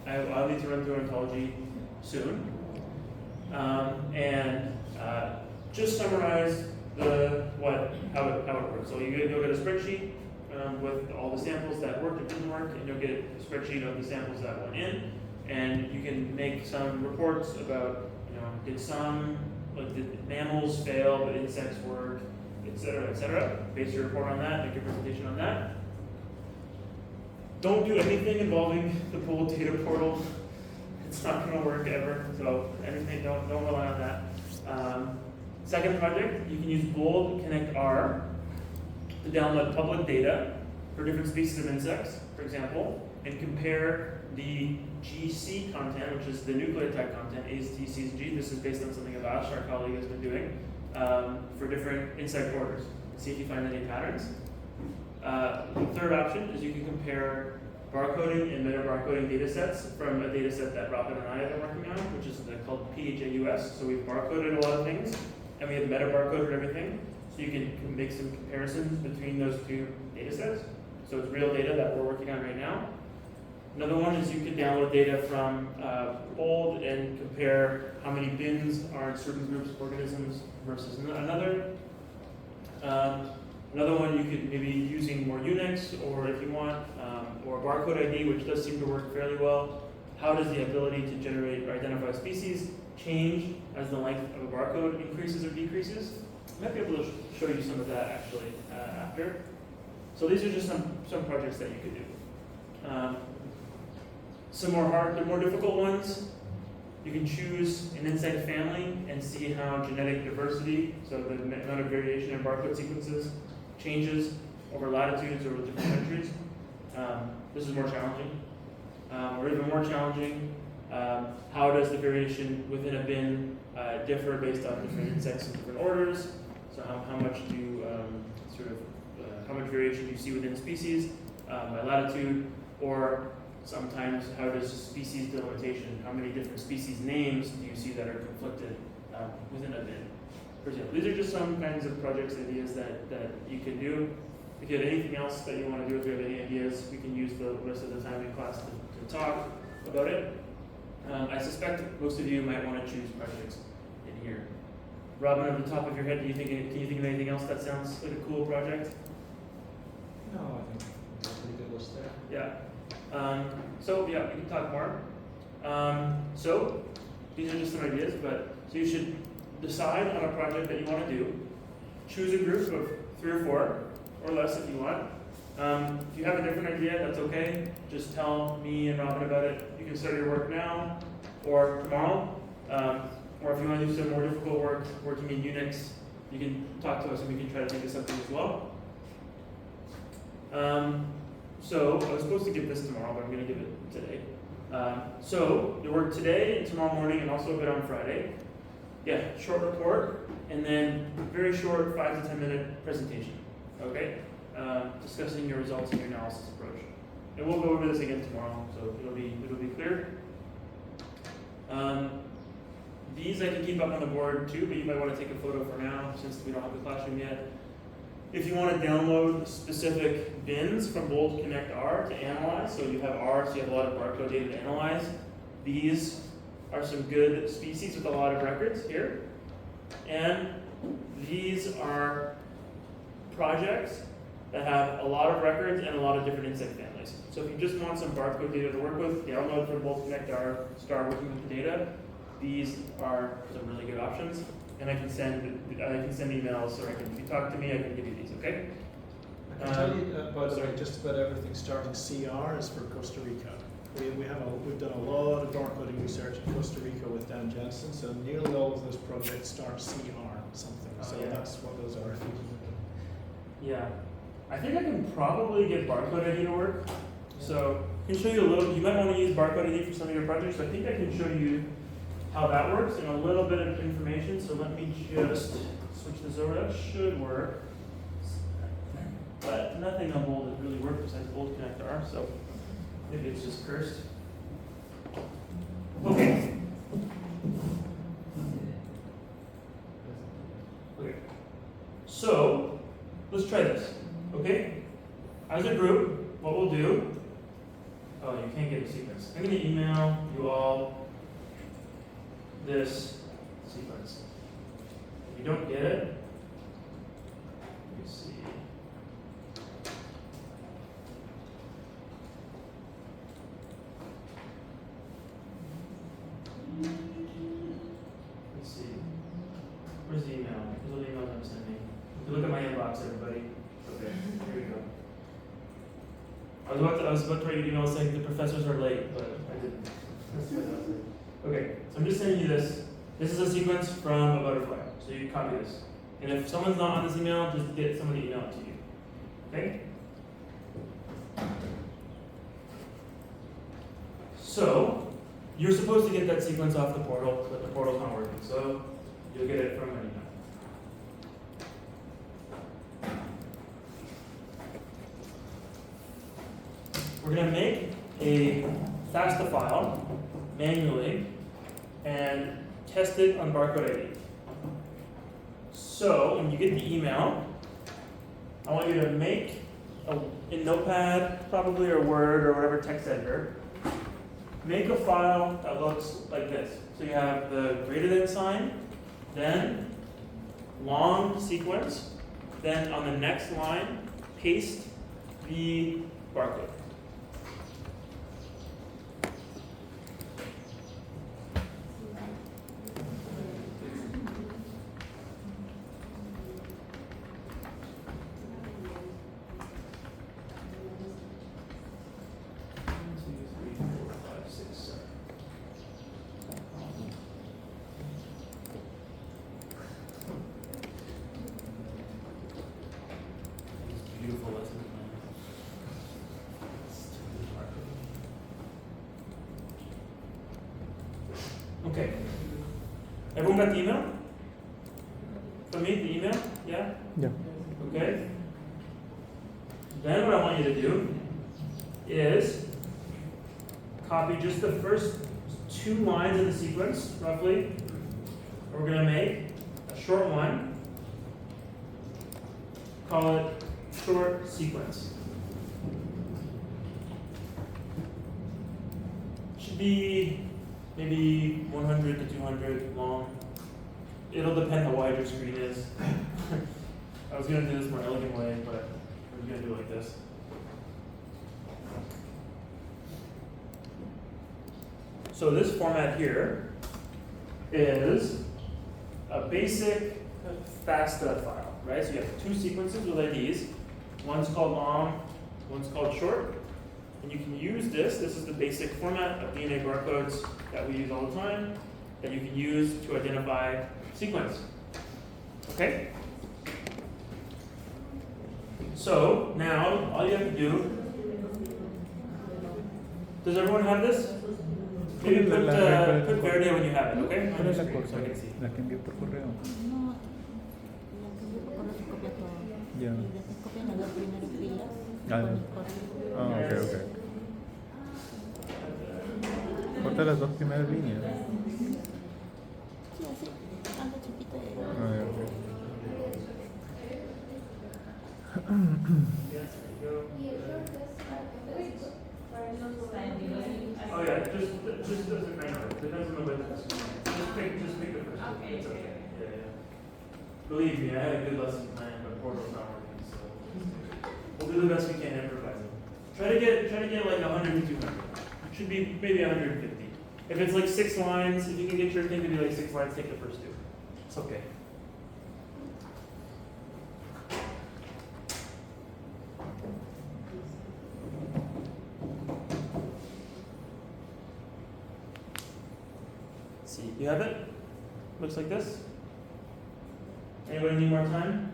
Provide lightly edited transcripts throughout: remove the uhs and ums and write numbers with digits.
I'll need to run through ontology soon. Just summarize how it works. So you'll get a spreadsheet with all the samples that worked and didn't work, and you'll get a spreadsheet of the samples that went in, and you can make some reports about, did mammals fail, but insects work, et cetera. Base your report on that, make your presentation on that. Don't do anything involving the pooled data portal. It's not going to work ever, so anything, don't rely on that. Second project, you can use Bold Connect R to download public data for different species of insects, for example, and compare the GC content, which is the nucleotide content, A's, T, C's, G. This is based on something Avash, our colleague, has been doing for different insect orders. See if you find any patterns. The third option is you can compare barcoding and metabarcoding data sets from a data set that Robin and I have been working on, which is called PHAUS. So we've barcoded a lot of things, and we have metabarcoded everything. So you can make some comparisons between those two data sets. So it's real data that we're working on right now. Another one is you can download data from Bold and compare how many bins are in certain groups of organisms versus another. Another one you could maybe using more Unix, or if you want, or barcode ID, which does seem to work fairly well. How does the ability to generate or identify species change as the length of a barcode increases or decreases? I might be able to show you some of that actually after. So these are just some projects that you could do. Some more difficult ones. You can choose an insect family and see how genetic diversity, so the amount of variation in barcode sequences, changes over latitudes or different countries. This is more challenging. Or even more challenging, how does the variation within a bin differ based on different insects in different orders? So how much how much variation do you see within species by latitude, or sometimes how does species delimitation, how many different species names do you see that are conflicted within a bin? For example, these are just some kinds of projects, ideas that you can do. If you have anything else that you want to do, if you have any ideas, we can use the rest of the time in class to talk about it. I suspect most of you might want to choose projects in here. Robin, at the top of your head, can you think of anything else that sounds like a cool project? No, I think that's a pretty good list there. Yeah. We can talk more. So these are just some ideas, so you should decide on a project that you want to do. Choose a group of 3 or 4, or less if you want. If you have a different idea, that's okay. Just tell me and Robin about it. You can start your work now or tomorrow. Or if you want to do some more difficult work working in Unix, you can talk to us and we can try to think of something as well. So I was supposed to give this tomorrow, but I'm going to give it today. So you work today and tomorrow morning and also a bit on Friday. Yeah, short report and then very short 5 to 10 minute presentation. Okay? Discussing your results and your analysis approach. And we'll go over this again tomorrow, so it'll be clear. These I can keep up on the board too, but you might want to take a photo for now since we don't have the classroom yet. If you want to download specific bins from Bold Connect R to analyze, so you have R, so you have a lot of barcode data to analyze. These are some good species with a lot of records here. And these are projects that have a lot of records and a lot of different insect families. So if you just want some barcode data to work with, download from Bold Connect R, start working with the data. These are some really good options. And I can send emails, or if you talk to me, I can give you these, okay? I can tell you, by the way, just about everything starting CR is for Costa Rica. We've done a lot of barcoding research in Costa Rica with Dan Jensen, so nearly all of those projects start CR something. Yeah. That's what those are. Yeah. I think I can probably get barcode ID to work. So I can show you a little, you might want to use barcode ID for some of your projects, so I think I can show you how that works and a little bit of information. So let me just switch this over. That should work. But nothing on Bold has really worked besides Bold Connect R, so maybe it's just cursed. Okay. So let's try this. Okay? As a group, what we'll do, oh, you can't get a sequence. I'm going to email you all this sequence. If you don't get it, let me see. Let's see. Where's the email? Here's what the emails I'm sending. You can look at my inbox, everybody. Okay, here we go. I was about to write you an email saying the professors are late, but I didn't. That's why that was late. Okay, so I'm just sending you this. This is a sequence from a butterfly, so you copy this. And if someone's not on this email, just get somebody to email it to you. Okay? So, you're supposed to get that sequence off the portal, but the portal's not working, so you'll get it from an email. We're going to make a FASTA file manually and test it on barcode ID. So when you get the email, I want you to make in Notepad, probably, or Word, or whatever text editor, make a file that looks like this. So you have the greater than sign, then long sequence, then on the next line, paste the barcode. Beautiful lesson plan. Okay. Everyone got the email? From me, the email? Yeah? Yeah. Okay. Then what I want you to do is copy just the first 2 lines of the sequence, roughly. We're going to make a short one. Call it short sequence. Should be maybe 100 to 200 long. It'll depend how wide your screen is. I was going to do this more elegant way, but we're going to do it like this. So this format here is a basic FASTA file, right? So you have 2 sequences with IDs. One's called long, one's called short. And you can use this. This is the basic format of DNA barcodes that we use all the time that you can use to identify sequence. Okay? So now all you have to do, does everyone have this? Maybe put Verde when you have it, okay? On your screen, so I can see. La que envió por correo. No, la que envió por correo se copia todo. Ya. Y después copian los primeros días Ah, con ya. el correo. Ah, ok, ok. Corta las 2 primeras líneas. Sí, así, anda chiquita de... Ah, ya, ok. Oh yeah, just doesn't matter. Depends on the way that's just pick the first one. It's okay. Yeah, yeah. Believe me, I had a good lesson plan, but Portal's not working, so we'll do the best we can improvising. Try to get like 100 to 200. It should be maybe 150. If it's like 6 lines, if you can get your thing to be like 6 lines, take the first 2. It's okay. See, you have it? Looks like this? Anybody need more time?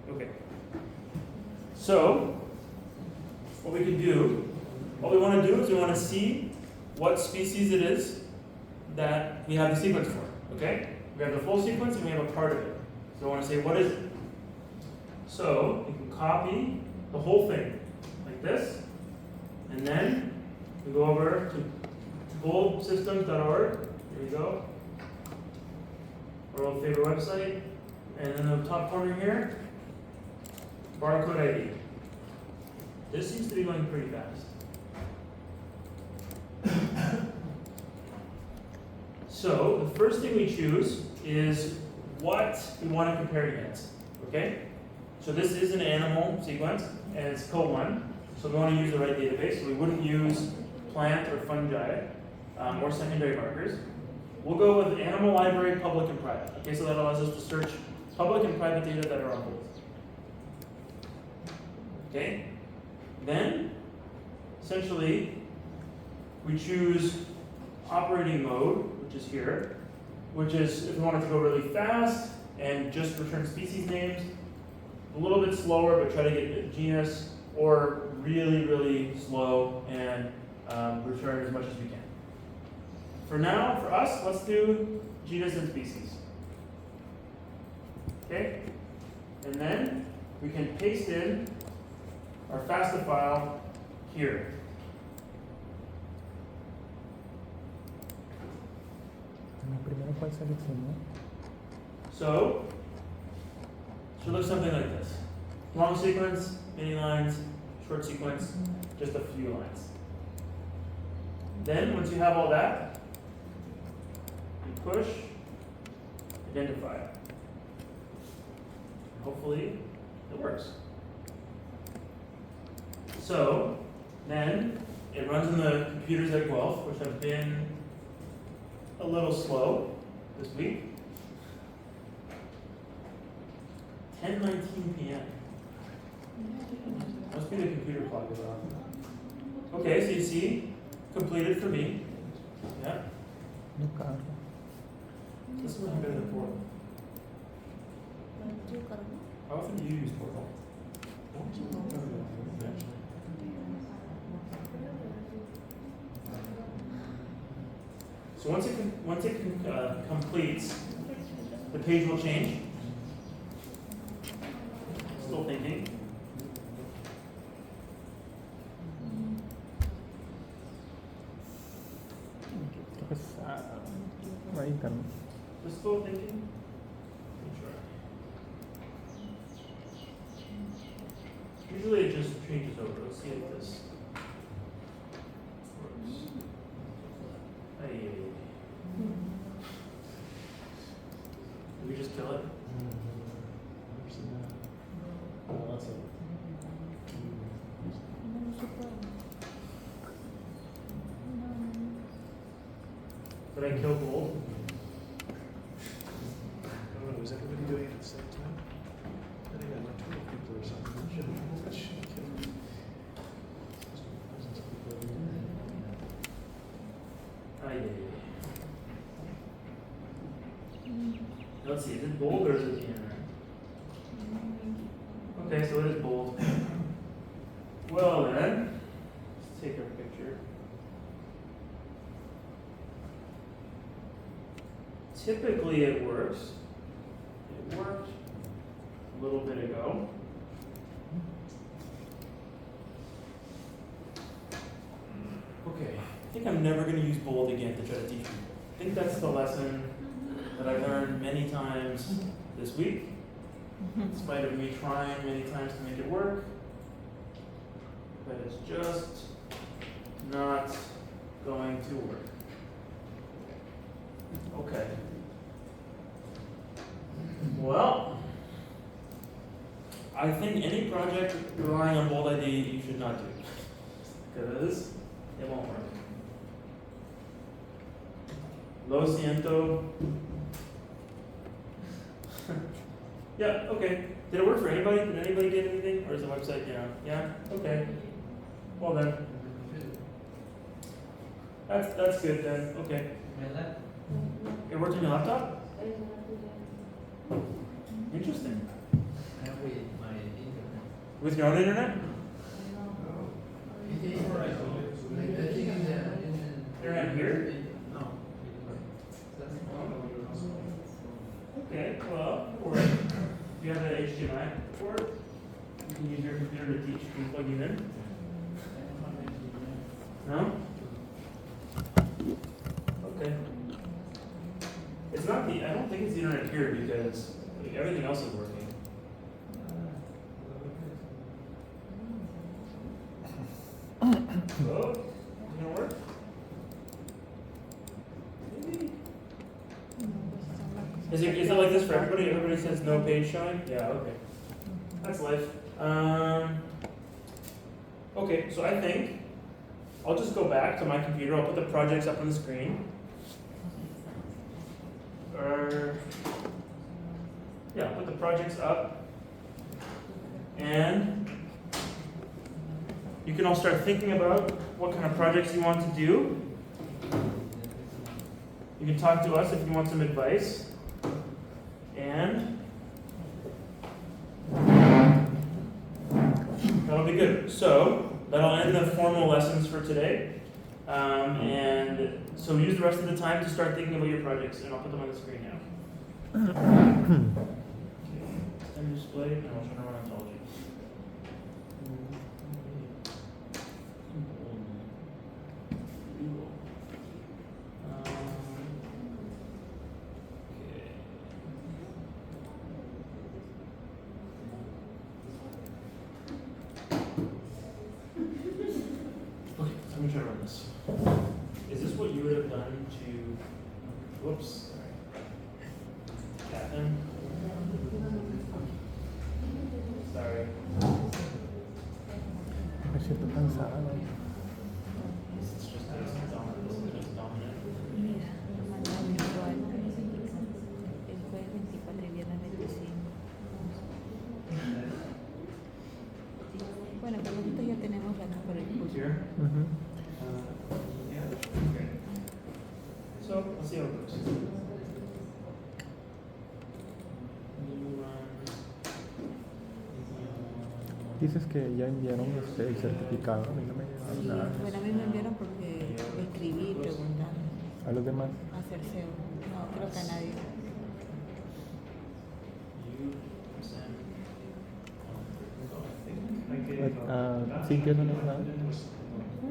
Okay. So, what we can do, what we want to do is we want to see what species it is that we have the sequence for, okay? We have the full sequence and we have a part of it. So I want to say, what is it? So, you can copy the whole thing, like this, and then we go over to goldsystems.org, here we go, our old favorite website, and in the top corner here, barcode ID. This seems to be going pretty fast. So the first thing we choose is what we want to compare it against. Okay? So this is an animal sequence, and it's co1. So we want to use the right database. So we wouldn't use plant or fungi or secondary markers. We'll go with animal library, public and private. Okay, so that allows us to search public and private data that are on both. Okay? Then, essentially, we choose operating mode, which is here, which is if we want it to go really fast and just return species names, a little bit slower but try to get genus, or really, really slow and return as much as we can. For now, for us, let's do genus and species. Okay? And then we can paste in our FASTA file here. Primero, ¿cuál seleccionó? So, it should look something like this. Long sequence, many lines, short sequence, just a few lines. Then, once you have all that, you push, identify. Hopefully, it works. So, then, it runs in the computers at Guelph, which have been a little slow this week. 10:19 p.m. Must be the computer clock is off. Okay, so you see, completed for me. Yeah, No carro. this is much better than Portal. How often do you use Portal? So once it completes, the page will change. Still thinking. Terus baik kan? Just still thinking. Sure. Usually it just changes over. Let's see if this works. Hey. Did we just kill it? Did I kill gold? I don't know, is everybody doing it at the same time? I think I know 12 people or something. That should kill it. Let's see, is it bold or is it DNR? Okay, so it is bold. Well then, let's take our picture. Typically it works. It worked a little bit ago. Okay, I think I'm never going to use bold again to try to teach people. I think that's the lesson that I've learned many times this week, in spite of me trying many times to make it work. But it's just not going to work. Okay. Well, I think any project relying on bold ID you should not do, because it won't work. Lo siento. Yeah, okay. Did it work for anybody? Did anybody get anything? Or is the website down? Yeah? Okay. Well then. That's good then. Okay. It worked on your laptop? Interesting. With your own internet? Internet here? Okay, well, or if you have an HDMI port, you can use your computer to teach. Can you plug you in? No? Okay. It's not the, I don't think it's the internet here because like, everything else is working. Oh, is it gonna work? Maybe. Is it like this for everybody? Everybody says no page showing? Yeah, okay. That's life. Okay, so I think I'll just go back to my computer. I'll put the projects up on the screen. Yeah, I'll put the projects up. And you can all start thinking about what kind of projects you want to do. You can talk to us if you want some advice. And that'll be good. So that'll end the formal lessons for today. And so use the rest of the time to start thinking about your projects, and I'll put them on the screen now. Time display, and I'll turn around and tell you. Okay, let me try to run this. Is this what you would have done to, whoops, sorry. Captain? Sorry. Me siento cansado. It's just dominant. Mira, mañana virtual. El jueves 24 y viernes 25. Bueno, por lo tanto ya tenemos la por el curso. Here. Ujú. Yeah. Okay. So let's see how it goes. Dices que ya enviaron el certificado, a mí no me Sí, llegaron nada. bueno, a mí me enviaron porque escribí preguntando A los demás. a hacer SEO. No, creo que a nadie. Sí, que no le ha llegado.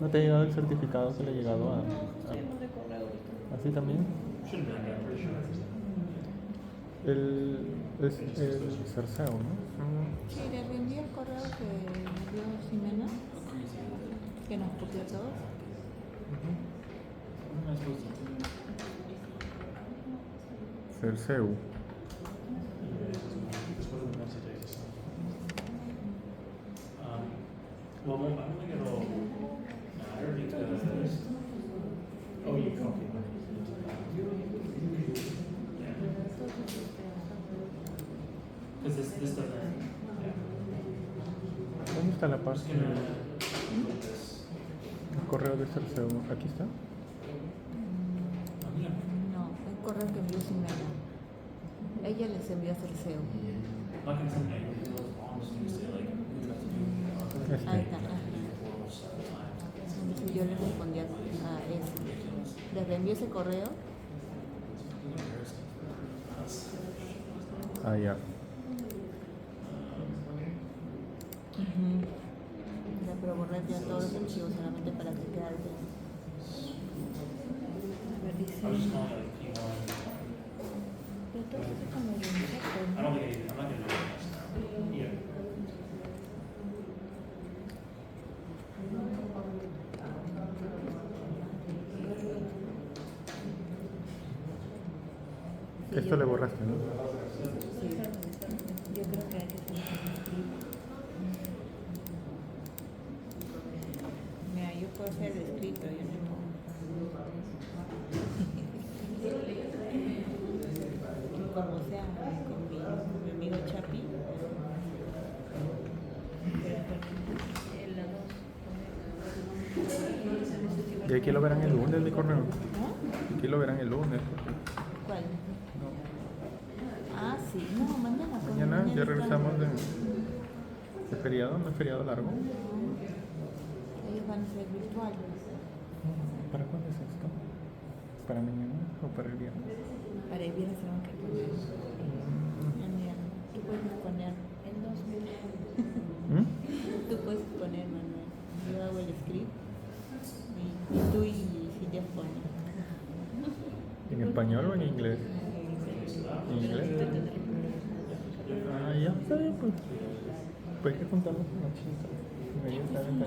¿No te ha llegado el certificado que le ha llegado a ¿Así también? Shouldn't be that, pretty sure. Es el Cerceo, ¿no? Sí, le reenvié el correo que me dio Ximena, que nos copió a todos. Cerceo. Well, I don't think it'll matter because. Oh, you copy. Yeah. Because this doesn't. Yeah. ¿Dónde está la I'm parte just gonna del put this. correo de Cerceo? ¿Aquí está? I'm gonna. No, el correo que envió Ximena. Ella les envió a hacer SEO. I'm not gonna send anything. I'm just gonna say like we have to do. Ahí está. Entonces yo le respondí a eso. Les reenvié ese correo. Ah, ya. Ya, pero borré ya todos los archivos solamente para que quede bien. A ver, dice. I was just calling it like P1. Pero todo eso es como de insectos, I ¿no? don't think I'm not gonna do it now. Yeah. Esto le borraste, ¿no? Sí. Yo creo que hay que hacer un Mira, yo puedo hacer el escrito, yo no puedo. Y como sea, con mi amigo Chapi. Y aquí lo verán el lunes, mi correo. ¿No? Aquí lo verán el lunes. ¿Cuál? No. Ah, sí. No, mañana. pues, Mañana ya está- regresamos de feriado, no es feriado largo. Ellos van a ser virtuales. ¿Para cuándo es esto? ¿Para mañana o para el viernes? Para el viernes tenemos que poner. Mira, tú puedes poner en 2000. ¿Mm? Tú puedes poner, Manuel. Yo hago el script. Y tú y Silvia ponen. ¿En español o en inglés? ¿En inglés? Ah, ya está bien, pues. Pues hay que contarlo con la chica. Inmediatamente.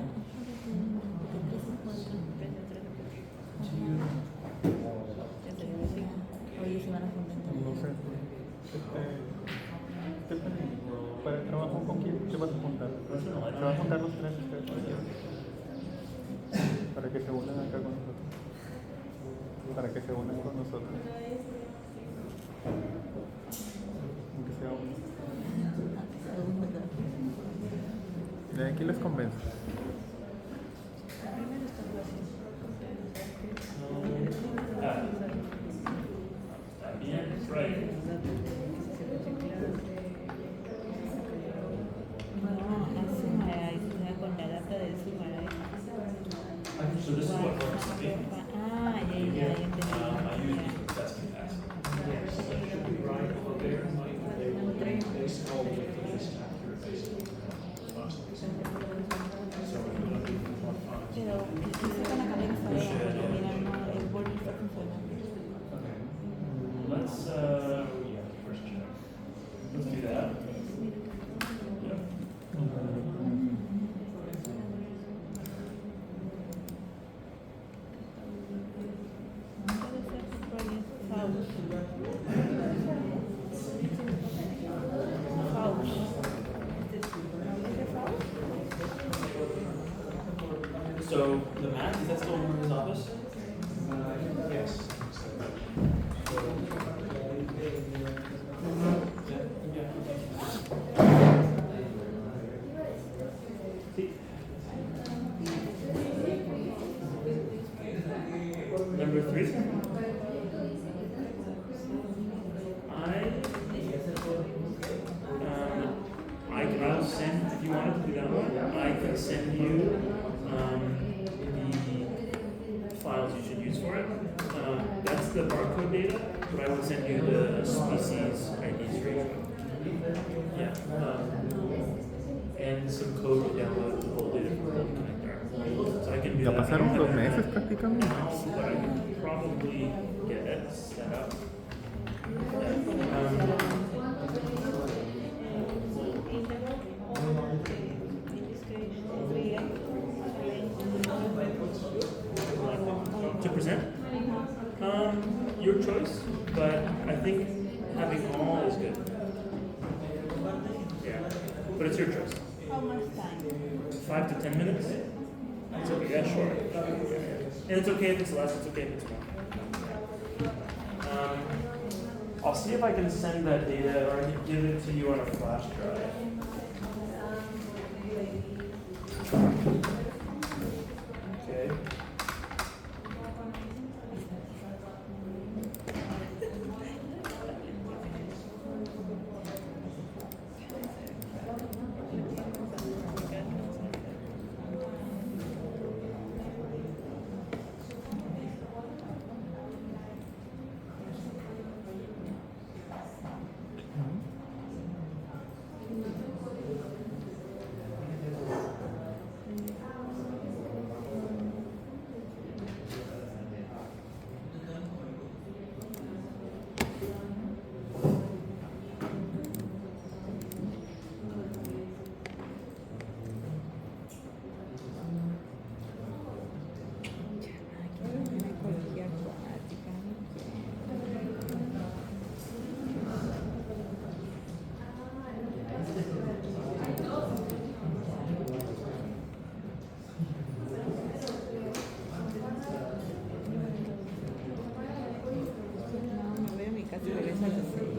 Oye, se van a comentar. No sé. aquí te vas a juntar. Se van a juntar los tres ustedes para que se unan acá con nosotros. Para que se unan con nosotros. Aunque sea uno. De aquí les convenzo. Bien, right. No, suma ahí, con la data de suma ahí. So this is what works for me. Ah, ya entendí. I use it for testing that. Yes, that should be right over there. Base all with the least accurate base. So we're going to do 1.5. Pero se van a cambiar esta hora porque mira, no, el bol no está funcionando. Let's first check. Let's do that. Yep. So the Mac, is that still in his office? Yes. Number 3. I'll send, if you wanted to do that one, I can send you the files you should use for it. That's the barcode data, but I will send you the species IDs for each one. Yeah. And some code to download the whole data from the connector. So I can do Ya that. pasaron 2 meses prácticamente. Now, but I can probably get it set up. Your choice, but I think having all is good. Yeah, but it's your choice. How much time? 5 to 10 minutes. It's okay. Yeah, sure. And it's okay if it's less. It's okay if it's more. I'll see if I can send that data or I can give it to you on a flash drive. Okay. No, me voy a mi casa y regreso a las 6.